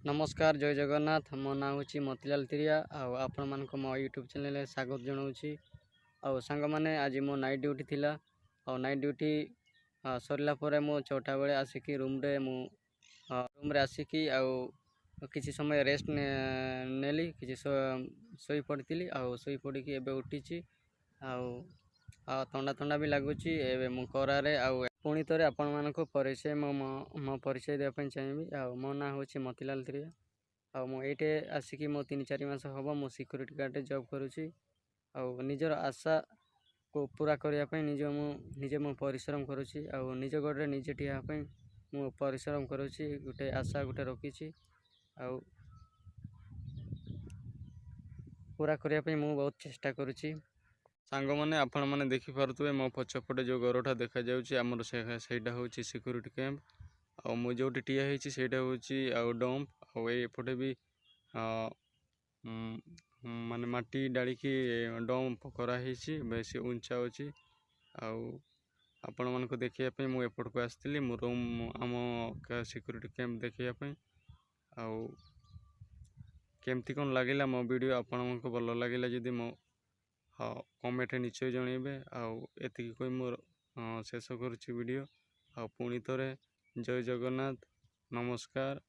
नमस्कार जय जगन्नाथ मो ना हूँ मोतीलाल तिरिया आपण मानक मो यूट्यूब चैनल स्वागत जनाऊँगी। सांग मैंने आज मो नाइट ड्यूटी थिला नाइट ड्यूटी सरला परे मो 6टा बेले आसिकी रूम रे आसिकी किसी समय रेस्ट नेली किसी शोई पड़ी शोई पड़ी एबे उठी थंडा थंडा भी लगुच मु करारे पुणी थे आपण मानक परिचय मो परिचय देवाई चाहिए। मो ना हूँ मोतीलाल तिरिया मुझे आसिकी मो 3-4 मास हम मो सिक्यूरीटी गार्ड जॉब करुँची निजर आशा को पूरा करने निजे मु परिश्रम करुँची निज गोड़े निजे ठियापी मु परिश्रम करुँची गोटे आशा गोटे रखी पूरा करने मु बहुत चेष्टा करुँची। सांग मैंने आपण मैंने देखिपे मो पछपटे जो घरटा देखा जामर सेटा हूँ सिक्यूरीटी कैंप मुझे ठिया होटा हूँ डंप आउटे भी माने माटी डाली डंप कराई बेस उंचा अच्छी आपण मानक देखापी मुझे एपट को आसती मो रूम आम सिक्यूरीटी कैंप देखापी केमती कौन लगे मो वीडियो आपण को भल लगे जदि मो कमेंट निश्चय जनइबे एतिकी कोई मोर शेष करुच्ची वीडियो पुणी थे जय जगन्नाथ नमस्कार।